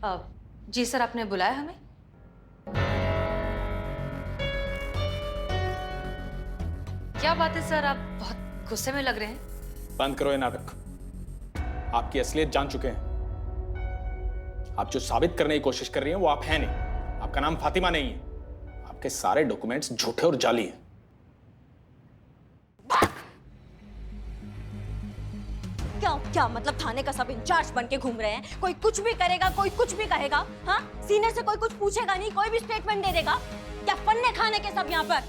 जी sir, आपने बुलाया हमें? क्या बात है सर, आप बहुत गुस्से में लग रहे हैं। बंद करो ये नाटक। आपकी असलियत जान चुके हैं। आप जो साबित करने की कोशिश कर रही हैं वो आप हैं नहीं। आपका नाम फातिमा नहीं है। आपके सारे डॉक्यूमेंट्स झूठे और जाली हैं। क्या क्या मतलब थाने का सब इंचार्ज बन के घूम रहे हैं? कोई कुछ भी करेगा, कोई कुछ भी कहेगा। हाँ, सीनियर से कोई कुछ पूछेगा नहीं, कोई भी स्टेटमेंट दे देगा। क्या फन्ने खाने के सब यहाँ पर?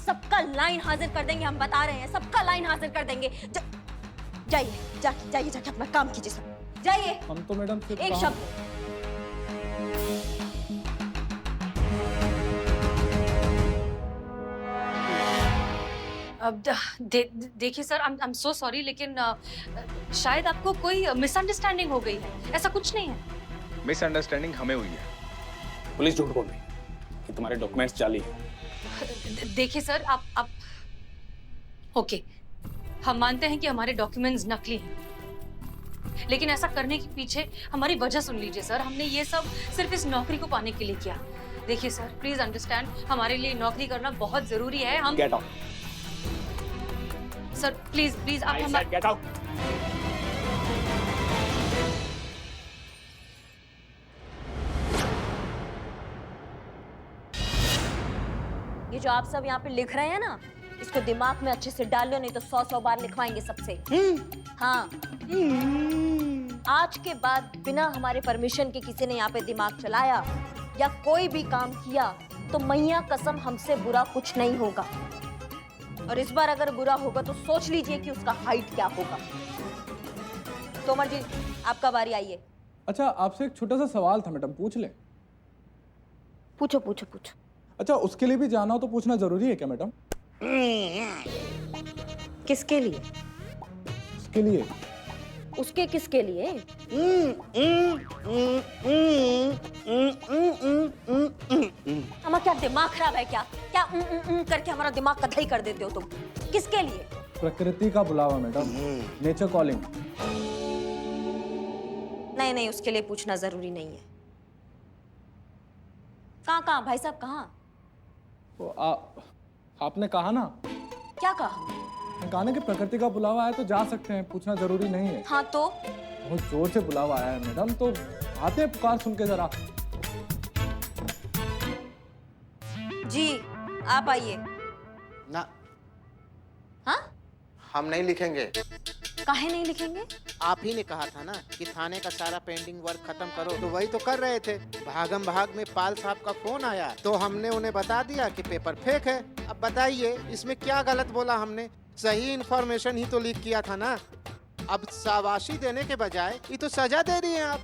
सबका लाइन हाजिर कर देंगे, हम बता रहे हैं, सबका लाइन हाजिर कर देंगे। जाइए, जाइए जाके अपना काम कीजिए सब। जाइए। हम तो मैडम एक शब्द। अब देखिए sir, I am so sorry, लेकिन शायद आपको कोई मिसअंडरस्टैंडिंग हो गई है। ऐसा कुछ नहीं है। मिसअंडरस्टैंडिंग हमें हुई है। पुलिस झूठ बोल रही है कि तुम्हारे डॉक्यूमेंट्स जाली हैं। देखिए सर, आप ओके, हम मानते हैं कि हमारे डॉक्यूमेंट्स नकली हैं, लेकिन ऐसा करने के पीछे हमारी वजह सुन लीजिए सर। हमने ये सब सिर्फ इस नौकरी को पाने के लिए किया। देखिए सर, प्लीज अंडरस्टैंड, हमारे लिए नौकरी करना बहुत जरूरी है। हम गेट आउट। सर प्लीज आप हमारे गेट आउट। ये जो आप सब यहाँ पे लिख रहे हैं ना, इसको दिमाग में अच्छे से डाल लो, नहीं तो 100 बार लिखवाएंगे सबसे। हाँ, आज के बाद बिना हमारे परमिशन के किसी ने यहाँ पे दिमाग चलाया या कोई भी काम किया तो मैया कसम हमसे बुरा कुछ नहीं होगा। और इस बार अगर बुरा होगा तो सोच लीजिए कि उसका हाइट क्या होगा। तोमर जी, आपका बारी, आइए। अच्छा, आपसे एक छोटा सा सवाल था मैडम, पूछ ले? पूछो पूछो पूछो। अच्छा, उसके लिए भी जाना हो तो पूछना जरूरी है क्या मैडम? किसके लिए? उसके लिए। उसके किसके लिए? हमारा क्या दिमाग खराब है क्या? क्या करके हमारा दिमाग कथई कर देते हो तुम? किसके लिए? प्रकृति का बुलावा मैडम, नेचर कॉलिंग। नहीं नहीं, उसके लिए पूछना जरूरी नहीं है। कहाँ भाई साहब, कहाँ? आपने कहा ना। क्या कहा? कहा ना कि प्रकृति का बुलावा आया तो जा सकते हैं, पूछना जरूरी नहीं है। हाँ तो? बहुत जोर से बुलावा आया है मैडम, तो आते हैं पुकार सुन के जरा। जी, आप आइए। ना। हाँ? हम नहीं लिखेंगे। काहे नहीं लिखेंगे? आप ही ने कहा था ना कि थाने का सारा पेंडिंग वर्क खत्म करो, तो वही तो कर रहे थे। भागम भाग में पाल साहब का फोन आया तो हमने उन्हें बता दिया कि पेपर फेक है। अब बताइए, इसमें क्या गलत बोला हमने? सही इन्फॉर्मेशन ही तो लीक किया था ना। अब शाबाशी देने के बजाय ये तो सजा दे रही हैं आप।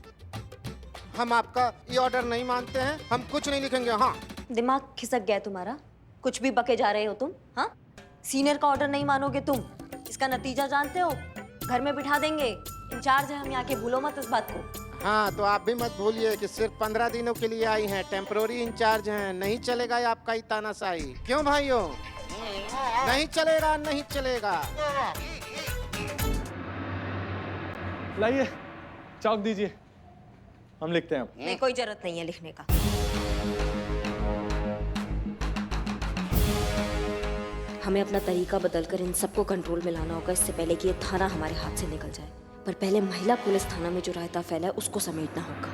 हम आपका ये ऑर्डर नहीं मानते हैं, हम कुछ नहीं लिखेंगे। हाँ, दिमाग खिसक गया तुम्हारा? कुछ भी बके जा रहे हो तुम। हाँ, सीनियर का ऑर्डर नहीं मानोगे तुम, इसका नतीजा जानते हो? घर में बिठा देंगे। इंचार्ज है हम यहाँ के, भूलो मत इस बात को। हाँ, तो आप भी मत भूलिए कि सिर्फ 15 दिनों के लिए आई हैं, टेम्पररी इंचार्ज हैं। नहीं चलेगा ये आपका ही तानाशाही। क्यों भाइयों? नहीं चलेगा, नहीं चलेगा। लाइए, चौक दीजिए, हम लिखते हैं अब। नहीं, कोई जरूरत नहीं है लिखने का। हमें अपना तरीका बदलकर इन सबको कंट्रोल में लाना होगा, इससे पहले कि ये थाना हमारे हाथ से निकल जाए। पर पहले महिला पुलिस थाना में जो रायता फैला है उसको समेटना होगा।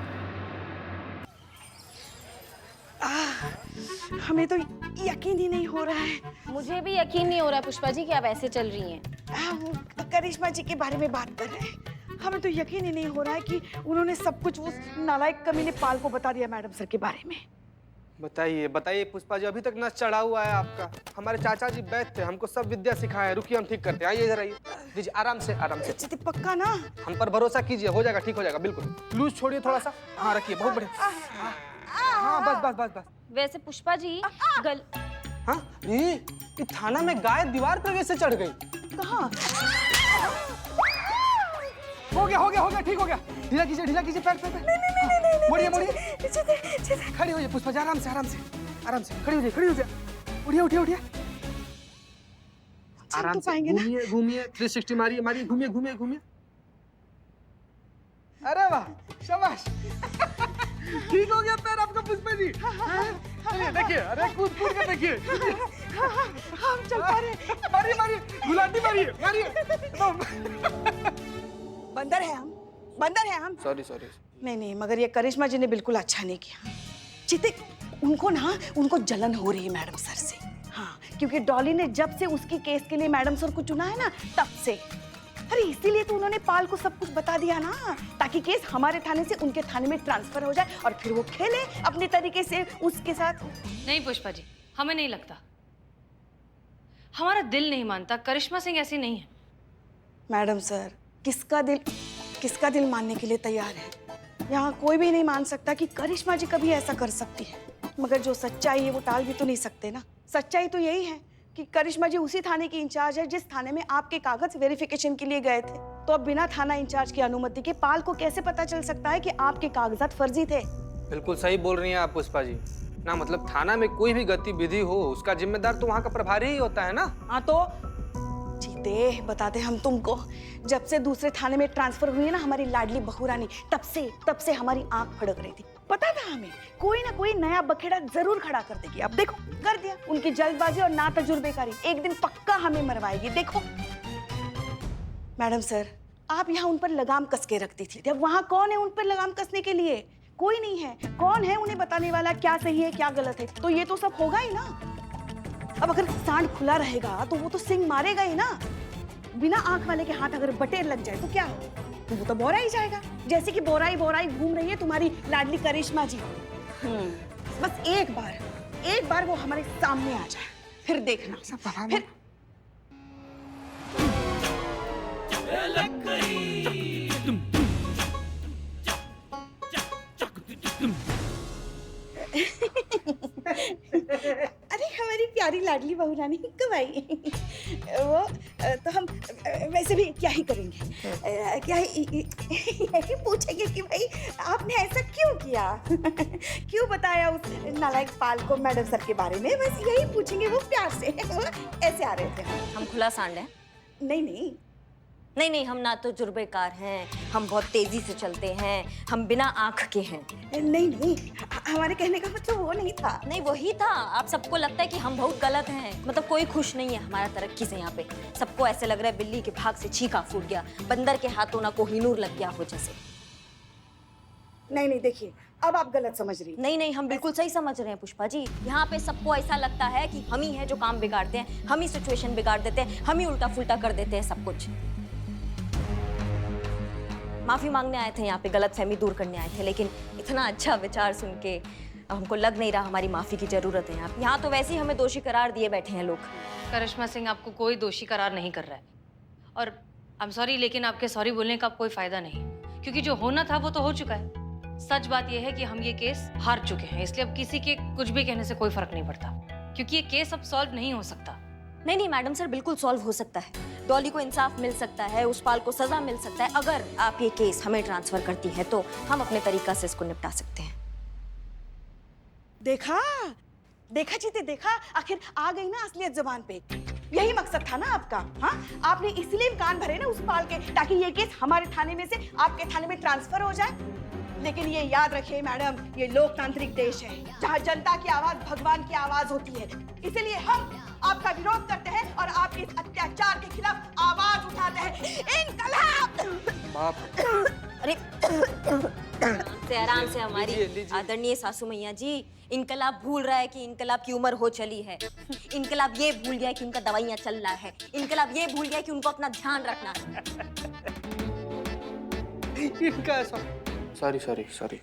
हमें तो यकीन ही नहीं हो रहा है। मुझे भी यकीन नहीं हो रहा पुष्पा जी कि आप ऐसे चल रही हैं। वो करिश्मा जी के बारे में बात कर रहे हैं। हमें तो यकीन ही नहीं हो रहा है कि उन्होंने सब कुछ उस नालायक कमीने पाल को बता दिया मैडम सर के बारे में। बताइए बताइए पुष्पा जी, अभी तक नस चढ़ा हुआ है आपका। हमारे चाचा जी वैद्य थे, हमको सब विद्या सिखाया है। रुकिए, हम ठीक करते हैं। आइए इधर आइए, दीजिए, आराम से आराम से। पक्का ना? हम पर भरोसा कीजिए, हो जाएगा, ठीक हो जाएगा बिल्कुल। लूज छोड़िए थोड़ा सा। हाँ रखिए, बहुत बढ़िया। हाँ बस बस बस बस। वैसे पुष्पा जी हाँ, ये थाना में गाय दीवार पर कैसे चढ़ गई? कहाँ? हो गया, ठीक हो गया। ढीला कीजिए पैर। नहीं, मोड़िए। खड़ी होइए पुष्पा जी, आराम से खड़ी हो जाए। उठिए। आराम से घूमिए 360 मारिए, घूमिए। अरे वाह, शाबाश। ठीक हो गया पैर आपका पुष्पा जी? चलिए देखिए, अरे कूद कूद के देखिए। हम चल पा रहे हैं। मारिए मारिए, गुलाटी मारिए मारिए। बंदर है हम, बंदर है हम। Sorry sorry. नहीं नहीं, मगर ये करिश्मा जी ने बिल्कुल अच्छा नहीं किया। चिते, उनको जलन हो रही है मैडम सर से। हाँ, क्योंकि डॉली ने जब से उसकी केस के लिए मैडम सर को चुना है ना, तब से। अरे इसीलिए तो उन्होंने पाल को सब कुछ बता दिया ना, ताकि केस हमारे थाने से उनके थाने में ट्रांसफर हो जाए और फिर वो खेले अपने तरीके से उसके साथ। नहीं पुष्पा जी, हमें नहीं लगता, हमारा दिल नहीं मानता, करिश्मा सिंह ऐसी नहीं है। मैडम सर, किसका दिल मानने के लिए तैयार है? यहाँ कोई भी नहीं मान सकता कि करिश्मा जी कभी ऐसा कर सकती है, मगर जो सच्चाई है वो टाल भी तो नहीं सकते ना। सच्चाई तो यही है कि करिश्मा जी उसी थाने की इंचार्ज है जिस थाने में आपके कागज वेरिफिकेशन के लिए गए थे। तो अब बिना थाना इंचार्ज की अनुमति के पाल को कैसे पता चल सकता है कि आपके कागजात फर्जी थे? बिल्कुल सही बोल रही हैं आप पुष्पा जी। ना मतलब थाना में कोई भी गतिविधि हो, उसका जिम्मेदार तो वहाँ का प्रभारी ही होता है ना। हाँ तो जीते, बताते हम तुमको, जब से दूसरे थाने में ट्रांसफर हुई है ना हमारी लाडली बहू रानी, तब से हमारी आंख फड़क रही थी। पता था हमें कोई ना कोई नया बखेड़ा जरूर खड़ा कर देगी। अब देखो कर दिया। उनकी जल्दबाजी और ना तजुर्बेकारी एक दिन पक्का हमें मरवाएगी, देखो। मैडम सर, आप यहाँ उन पर लगाम कस के रखती थी, अब वहाँ कौन है उन पर लगाम कसने के लिए? कोई नहीं है। कौन है उन्हें बताने वाला क्या सही है क्या गलत है? तो ये तो सब होगा ही ना। अब अगर सांड खुला रहेगा तो वो तो सिंह मारेगा ही ना। बिना आंख वाले के हाथ अगर बटेर लग जाए तो क्या हो? तो वो तो बोरा ही जाएगा, जैसे कि बोराई घूम रही है तुम्हारी लाडली करिश्मा जी। बस एक बार वो हमारे सामने आ जाए, फिर देखना। फिर अरे हमारी प्यारी लाडली बहू रानी कब आई? वो तो हम वैसे भी क्या ही करेंगे, क्या ही यही पूछेंगे कि भाई आपने ऐसा क्यों किया, क्यों बताया उस नालायक पाल को मैडम सर के बारे में, बस यही पूछेंगे। वो प्यार से वो ऐसे आ रहे थे। हम खुला सांड हैं? नहीं, हम ना तो जुर्बेकार हैं, हम बहुत तेजी से चलते हैं, हम बिना आंख के हैं। नहीं, हमारे कहने का मतलब वो नहीं था। नहीं वही था। आप सबको लगता है कि हम बहुत गलत हैं, मतलब कोई खुश नहीं है हमारा तरक्की से। यहाँ पे सबको ऐसे लग रहा है बिल्ली के भाग से छीका फूट गया, बंदर के हाथों ना कोहिनूर लग गया हो जैसे। नहीं, देखिए अब आप गलत समझ रही। नहीं, हम बिल्कुल सही समझ रहे हैं पुष्पा जी। यहाँ पे सबको ऐसा लगता है कि हम ही हैं जो काम बिगाड़ते हैं, हम ही सिचुएशन बिगाड़ देते हैं, हम ही उल्टा फुल्टा कर देते हैं सब कुछ। माफी मांगने आए थे यहाँ पे, गलतफहमी दूर करने आए थे, लेकिन इतना अच्छा विचार सुन के हमको लग नहीं रहा हमारी माफी की जरूरत है। यहाँ तो वैसे ही हमें दोषी करार दिए बैठे हैं लोग। करिश्मा सिंह आपको कोई दोषी करार नहीं कर रहा है, और आई एम सॉरी, लेकिन आपके सॉरी बोलने का कोई फायदा नहीं, क्योंकि जो होना था वो तो हो चुका है। सच बात यह है कि हम ये केस हार चुके हैं, इसलिए अब किसी के कुछ भी कहने से कोई फर्क नहीं पड़ता, क्योंकि ये केस अब सॉल्व नहीं हो सकता। नहीं मैडम सर, बिल्कुल सॉल्व हो सकता है। डॉली को इंसाफ मिल सकता है, उस पाल को सजा मिल सकता है। अगर आप ये केस हमें ट्रांसफर करती है तो हम अपने तरीका से इसको निपटा सकते हैं। देखा जीते, देखा, आखिर आ गई ना असलियत जुबान पे। यही मकसद था ना आपका? हाँ, आपने इसलिए कान भरे ना उस पाल के, ताकि ये केस हमारे थाने में से आपके थाने में ट्रांसफर हो जाए। लेकिन ये याद रखिए मैडम, ये लोकतांत्रिक देश है जहाँ जनता की आवाज भगवान की आवाज होती है। इसलिए हम आपका विरोध करते हैं और आपके इस अत्याचार के खिलाफ आवाज उठाते हैं। इनकलाब! अरे आराम से हमारी आदरणीय सासू मैया जी, इनकलाब भूल रहा है कि इनकलाब की उम्र हो चली है। इनकलाब ये भूल गया कि उनका दवाइयाँ चल रहा है। इनकलाब ये भूल गया कि उनको अपना ध्यान रखना है। इनका सॉरी।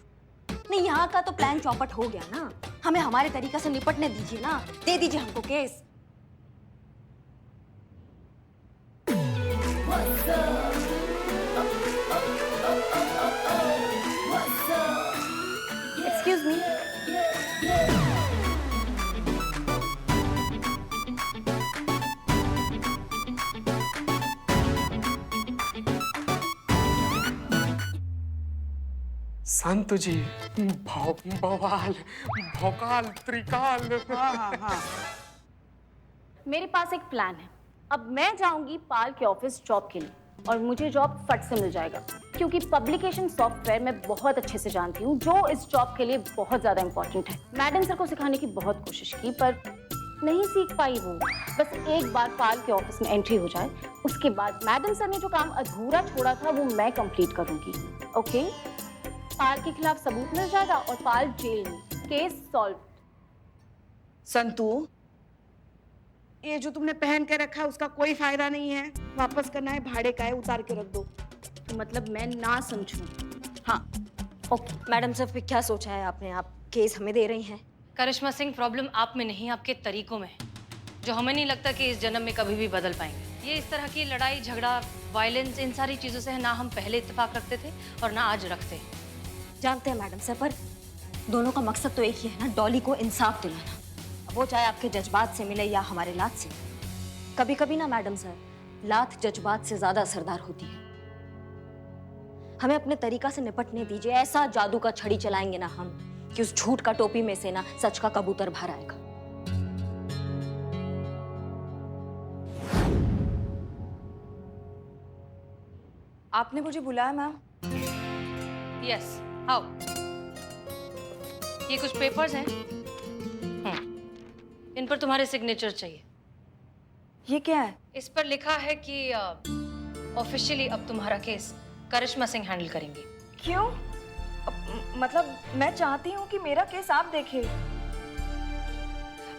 नहीं, यहाँ का तो प्लान चौपट हो गया ना, हमें हमारे तरीका से निपटने दीजिए ना, दे दीजिए हमको केस। Excuse me. संत जी, बवाल, भोकाल, त्रिकाल। हाँ। मेरे पास एक प्लान है। अब मैं जाऊंगी पाल के ऑफिस जॉब के लिए, और मुझे जॉब फट से मिल जाएगा, क्योंकि पब्लिकेशन सॉफ्टवेयर मैं बहुत अच्छे से जानती हूँ, जो इस जॉब के लिए बहुत ज़्यादा इम्पोर्टेंट है। मैडम सर को सिखाने की बहुत कोशिश की पर नहीं सीख पाई वो। बस एक बार पाल के ऑफिस में एंट्री हो जाए, उसके बाद मैडम सर ने जो काम अधूरा छोड़ा था वो मैं कंप्लीट करूँगी। ओके, पाल के खिलाफ सबूत मिल जाएगा और पाल जेल में, केस सॉल्व। संतू, ये जो तुमने पहन के रखा है उसका कोई फायदा नहीं है, वापस करना है, भाड़े का है, उतार के रख दो। मतलब मैं ना समझूं। हाँ ओके मैडम साहब, क्या सोचा है आपने? आप केस हमें दे रही हैं? करिश्मा सिंह, प्रॉब्लम आप में नहीं, आपके तरीकों में है, जो हमें नहीं लगता कि इस जन्म में कभी भी बदल पाएंगे। ये इस तरह की लड़ाई झगड़ा, वायलेंस, इन सारी चीज़ों से ना हम पहले इत्तेफाक रखते थे और ना आज रखते हैं। जानते हैं मैडम साहब, पर दोनों का मकसद तो एक ही है ना, डॉली को इंसाफ दिलाना। अब वो चाहे आपके जज्बात से मिले या हमारे लात से। कभी कभी ना मैडम साहब, लात जज्बात से ज्यादा असरदार होती है। हमें अपने तरीका से निपटने दीजिए। ऐसा जादू का छड़ी चलाएंगे ना हम कि उस झूठ का टोपी में से ना सच का कबूतर बाहर आएगा। आपने मुझे बुलाया मैम? यस, आओ। ये कुछ पेपर्स हैं, इन पर तुम्हारे सिग्नेचर चाहिए। ये क्या है? इस पर लिखा है कि ऑफिशियली अब तुम्हारा केस करिश्मा सिंह हैंडल करेंगी। क्यों? मतलब मैं चाहती हूँ कि मेरा केस आप देखें।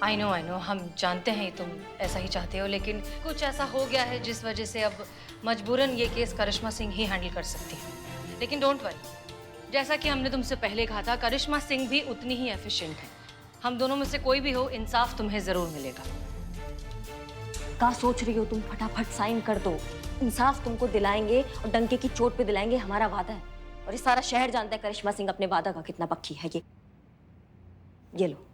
आई नो, हम जानते हैं तुम ऐसा ही चाहते हो, लेकिन कुछ ऐसा हो गया है जिस वजह से अब मजबूरन ये केस करिश्मा सिंह ही हैंडल कर सकती है। लेकिन डोंट वरी, जैसा कि हमने तुमसे पहले कहा था, करिश्मा सिंह भी उतनी ही एफिशिएंट है। हम दोनों में से कोई भी हो, इंसाफ तुम्हें जरूर मिलेगा। क्या सोच रही हो तुम? फटाफट साइन कर दो। इंसाफ तुमको दिलाएंगे और डंके की चोट पे दिलाएंगे, हमारा वादा है। और ये सारा शहर जानता है करिश्मा सिंह अपने वादा का कितना पक्की है। ये लो।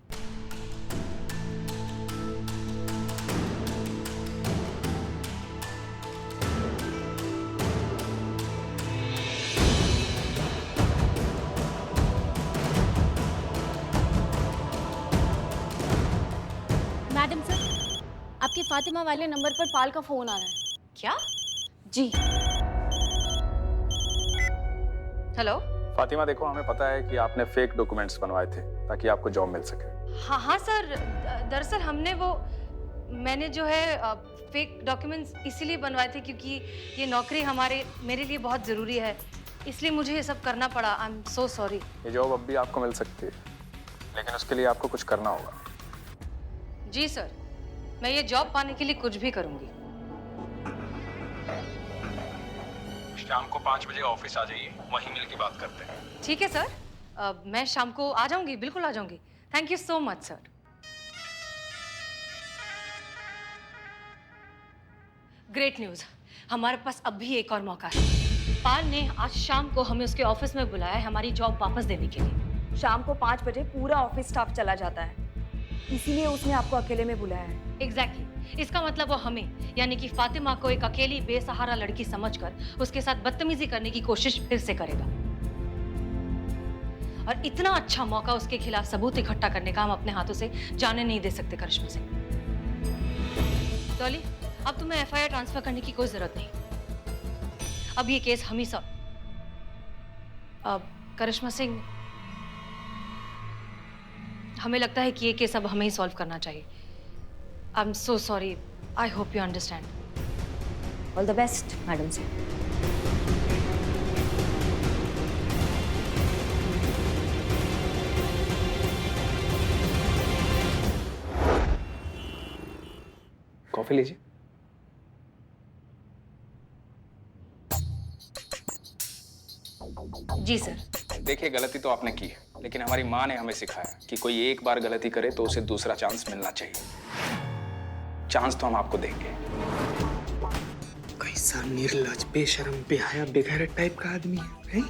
मैडम सर, आपके फातिमा वाले नंबर पर पाल का फोन आ रहा है। क्या? जी। हेलो। फातिमा, देखो, हमें पता है कि आपने फेक डॉक्यूमेंट्स बनवाए थे ताकि आपको जॉब मिल सके। हाँ सर, दरअसल मैंने जो है फेक डॉक्यूमेंट्स इसीलिए बनवाए थे क्योंकि ये नौकरी मेरे लिए बहुत ज़रूरी है, इसलिए मुझे ये सब करना पड़ा। I am so sorry. ये जॉब अब भी आपको मिल सकती है, लेकिन उसके लिए आपको कुछ करना होगा। जी सर, मैं ये जॉब पाने के लिए कुछ भी करूंगी। शाम को 5 बजे ऑफिस आ जाइए, वहीं मिल के बात करते हैं। ठीक है सर, मैं शाम को आ जाऊंगी, बिल्कुल आ जाऊंगी। Thank you so much sir. Great news, हमारे पास अब भी एक और मौका है। पाल ने आज शाम को हमें उसके ऑफिस में बुलाया है हमारी जॉब वापस देने के लिए। शाम को 5 बजे पूरा ऑफिस स्टाफ चला जाता है, इसीलिए उसने आपको अकेले में बुलाया है। एग्जैक्टली, इसका मतलब वो हमें यानी कि फातिमा को एक अकेली बेसहारा लड़की समझकर उसके साथ बदतमीजी करने की कोशिश फिर से करेगा। और इतना अच्छा मौका उसके खिलाफ सबूत इकट्ठा करने का हम अपने हाथों से जाने नहीं दे सकते करिश्मा सिंह। डॉली, अब तुम्हें एफआईआर ट्रांसफर करने की कोई जरूरत नहीं। अब ये केस हम ही सब। अब करिश्मा सिंह, हमें लगता है कि ये केस अब हमें ही सॉल्व करना चाहिए। I am so sorry, I hope you understand. All the best madam साहब। कॉफी लीजिए। जी सर। देखिए, गलती तो आपने की है, लेकिन हमारी माँ ने हमें सिखाया कि कोई एक बार गलती करे तो उसे दूसरा चांस मिलना चाहिए। चांस तो हम आपको देंगे। कैसा निर्लज, बेशर्म, बेहया, बेगैरत टाइप का आदमी है?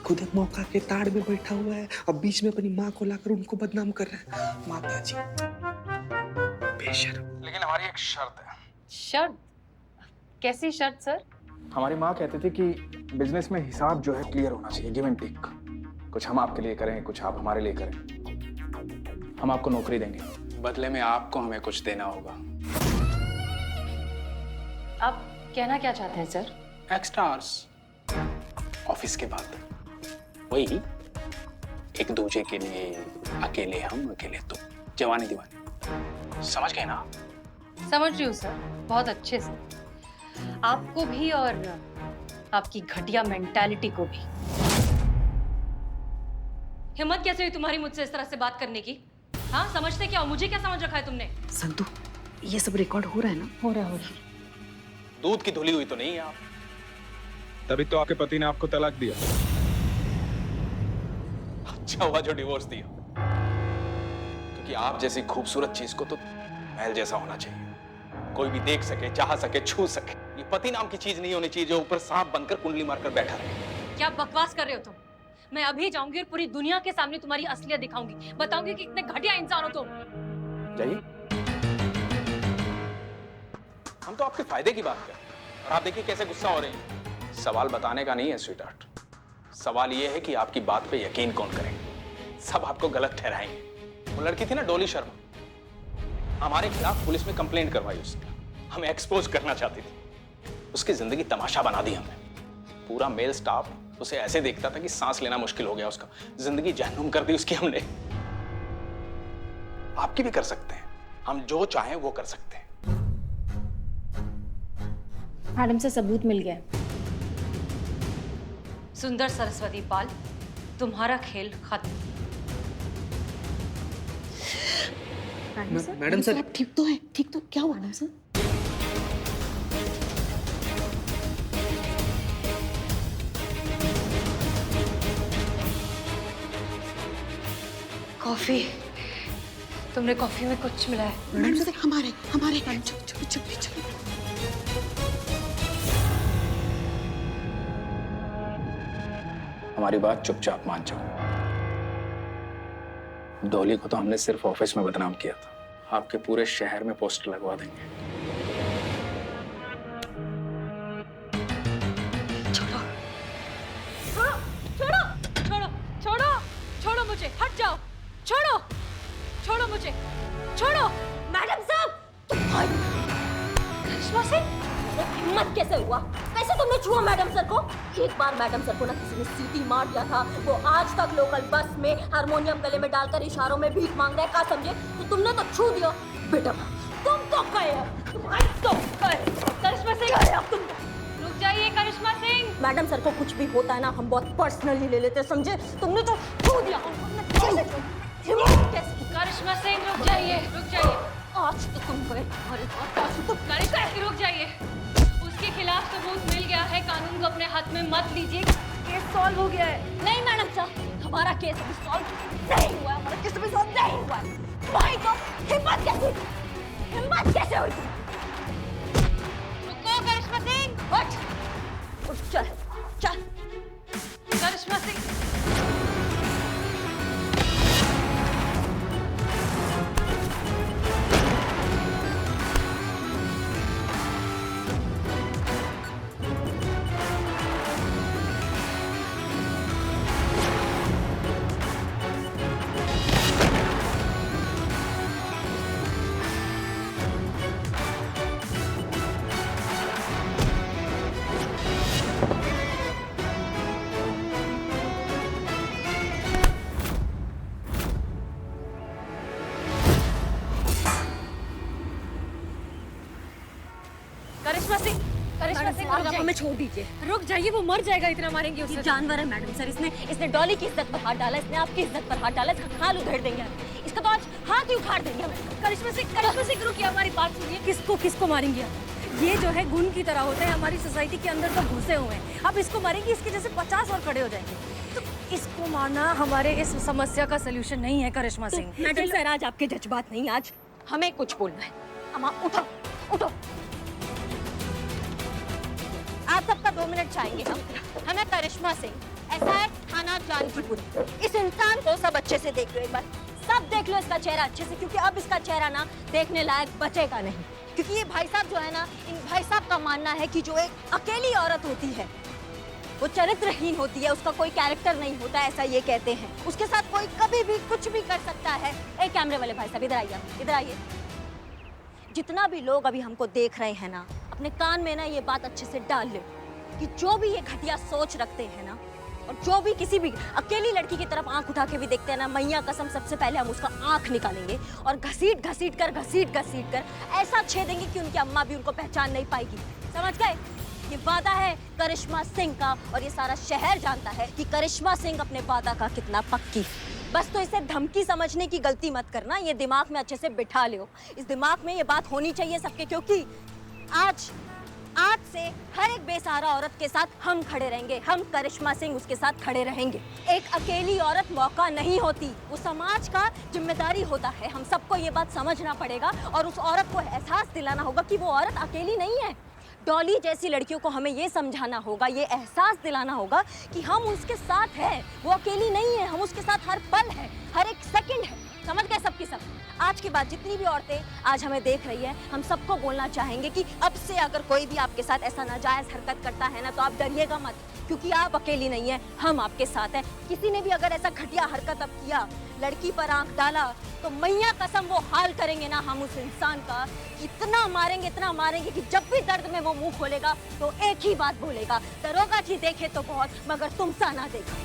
खुद एक मौका के ताड़ में बैठा हुआ है, अब बीच में अपनी माँ को लाकर उनको बदनाम कर रहा है। माता जी, बेशर्म। लेकिन हमारी एक शर्त है। शर्त? कैसी शर्त सर? हमारी माँ कहती थी कि बिजनेस में हिसाब जो है क्लियर होना चाहिए, गिव एंड टेक। कुछ हम आपके लिए करें, कुछ आप हमारे लिए करें। हम आपको नौकरी देंगे, बदले में आपको हमें कुछ देना होगा। आप कहना क्या चाहते हैं सर? एक्स्ट्रा आवर्स ऑफिस के बाद, वही एक दूजे के लिए अकेले हम अकेले तुम, जवानी दीवानी, समझ गए ना? समझ रही हूँ सर, बहुत अच्छे से, आपको भी और आपकी घटिया मेंटालिटी को भी। हिम्मत कैसे हुई तुम्हारी मुझसे इस तरह से बात करने की? हाँ, समझते क्या हो? मुझे क्या समझ रखा है तुमने? संतु, ये सब रिकॉर्ड हो रहा है ना? हो रहा है। दूध की धुली हुई तो नहीं है आप। तभी तो आपके पति ने आपको तलाक दिया। अच्छा हुआ जो डिवोर्स दिया, क्योंकि आप जैसी खूबसूरत चीज को तो महल जैसा होना चाहिए, कोई भी देख सके, चाह सके, छू सके। ये पति नाम की चीज नहीं होनी चाहिए जो ऊपर सांप बनकर कुंडली मारकर बैठा रहे। क्या बकवास कर रहे हो तुम? मैं अभी जाऊंगी और पूरी दुनिया के सामने तुम्हारी असलियत दिखाऊंगी, बताऊंगी कि कितने घटिया इंसान हो तुम। जाइए, हम तो आपके फायदे की बात कर रहे हैं और आप देखिए कैसे गुस्सा हो रहे हैं। सवाल बताने का नहीं है स्वीट हार्ट, सवाल ये है कि आपकी बात पे यकीन कौन करेगा। सब आपको गलत ठहराएंगे। वो लड़की थी ना डोली शर्मा, हमारे खिलाफ पुलिस में कंप्लेंट करवाई उसने, हमें एक्सपोज करना चाहती थी। उसकी जिंदगी तमाशा बना दी हमने। पूरा मेल स्टाफ उसे ऐसे देखता था कि सांस लेना मुश्किल हो गया उसका, जिंदगी जहन्नुम कर दी उसकी हमने। आपकी भी कर सकते हैं, हम जो चाहें वो कर सकते हैं। मैडम से सबूत मिल गया। सुंदर सरस्वती पाल, तुम्हारा खेल खत्म। मैडम सर, आप ठीक तो है? ठीक तो क्या हुआ मैडम सर? कॉफी, तुमने कॉफी में कुछ मिलाया? मैडम सर, हमारे चलो चलो चलो चलो। हमारी बात चुपचाप मान जाओ। डॉली को तो हमने सिर्फ ऑफिस में बदनाम किया था, आपके पूरे शहर में पोस्टर लगवा देंगे। छोड़ो छोड़ो छोड़ो छोड़ो छोड़ो मुझे, हट जाओ, छोड़ो छोड़ो मुझे, छोड़ो। मैडम साहब, करिश्मा सिंह, हिम्मत कैसे हुआ? कैसे तुमने छुआ मैडम सर को? एक बार मैडम सर को ना किसी ने सीटी मार दिया था, वो आज तक लोकल बस में हारमोनियम गले में डालकर इशारों में भीख मांग रहे, क्या समझे? तो तुमने तो छू दिया। बेटा तुम तो गए, तुम्हारी तो गए। करिश्मा सिंह, तुम रुक जाइए। करिश्मा सिंह, मैडम सर को कुछ भी होता है ना, हम बहुत पर्सनली ले लेते, समझे? तुमने तो छू दिया। हिम्मत कैसे? करिश्मा सिंह रुक जाइए, रुक जाइए। आज तो तुम गए, अरे आज तो करिश्मा सिंह रुक जाइए। उसके खिलाफ सबूत मिल गया है, कानून को अपने हाथ में मत लीजिए, केस सॉल्व हो गया है। नहीं मैडम साहब, हमारा केस अभी सॉल्व नहीं हुआ है, हमारा केस अभी सॉल्व नहीं हुआ है। भाई तो हिम्मत कैसे हुई? रुको करिश्मा सिंह, उठ चल चल। करिश्मा सिंह, करिश्मा सिंह, करिश्मा सिंह रुक जाइए। हमें छोड़ दीजिए, रुक जाइए, वो मर जाएगा, इतना मारेंगे ये उसे। जानवर है मैडम सर। इसने डॉली की इज्जत पर हाथ डाला, इसने आपकी इज्जत पर हाथ डाला, इसका खाल उधेड़ देंगे, इसका तो आज हाथ ही उखाड़ देंगे। करिश्मा सिंह रुकिए, हमारी बात सुनिए। किसको मारेंगे आप? ये जो है गुण की तरह होते हैं, हमारी सोसाइटी के अंदर तो घुसे हुए हैं। आप इसको मारेंगे, इसके जैसे 50 और खड़े हो जाएंगे। तो इसको मारना हमारे इस समस्या का सलूशन नहीं है करिश्मा सिंह। मैडम सर, आज आपके जज्बात नहीं, आज हमें कुछ बोलना है। अम्मा उठो उठो, आप सबका 2 मिनट चाहेंगे हम। हमें करिश्मा सिंह, ऐसा है थाना जानकीपुरी। इस इंसान को सब अच्छे से देख लो, एक बार सब देख लो इसका चेहरा अच्छे से, क्योंकि अब इसका चेहरा ना देखने लायक बचेगा नहीं। क्योंकि ये भाई साहब जो है ना, इन भाई साहब का मानना है कि जो एक अकेली औरत होती है वो चरित्रहीन होती है, उसका कोई कैरेक्टर नहीं होता, ऐसा ये कहते हैं। उसके साथ कोई कभी भी कुछ भी कर सकता है। एक कैमरे वाले भाई साहब इधर आइए, इधर आइए। जितना भी लोग अभी हमको देख रहे हैं ना, अपने कान में ना ये बात अच्छे से डाल ले। कि जो भी ये घटिया सोच रखते हैं ना, और जो भी किसी भी अकेली लड़की की तरफ आंख उठा के भी देखते हैं ना, मैया कसम सबसे पहले हम उसका आंख निकालेंगे और घसीट घसीट कर ऐसा छेदेंगे कि उनकी अम्मा भी उनको पहचान नहीं पाएगी। समझ गए? ये वादा है करिश्मा सिंह का, और ये सारा शहर जानता है कि करिश्मा सिंह अपने वादा का कितना पक्की है। बस तो इसे धमकी समझने की गलती मत करना, ये दिमाग में अच्छे से बिठा लो। इस दिमाग में ये बात होनी चाहिए सबके, क्योंकि आज से हर एक बेसहारा औरत के साथ हम खड़े रहेंगे। हम करिश्मा सिंह उसके साथ खड़े रहेंगे। एक अकेली औरत मौका नहीं होती, वो समाज का जिम्मेदारी होता है। हम सबको ये बात समझना पड़ेगा और उस औरत को एहसास दिलाना होगा कि वो औरत अकेली नहीं है। डॉली जैसी लड़कियों को हमें ये समझाना होगा, ये एहसास दिलाना होगा कि हम उसके साथ हैं, वो अकेली नहीं है, हम उसके साथ हर पल है, हर एक सेकंड है। समझ गए सबकी सब? आज के बाद जितनी भी औरतें आज हमें देख रही है, हम सबको बोलना चाहेंगे कि अब से अगर कोई भी आपके साथ ऐसा नाजायज हरकत करता है ना, तो आप डरिएगा मत, क्योंकि आप अकेली नहीं है, हम आपके साथ हैं। किसी ने भी अगर ऐसा घटिया हरकत अब किया, लड़की पर आंख डाला, तो मैया कसम वो हाल करेंगे ना हम उस इंसान का, इतना मारेंगे कि जब भी दर्द में वो मुंह खोलेगा तो एक ही बात बोलेगा, दरोगा जी देखे तो बहुत मगर तुम सा ना देखा।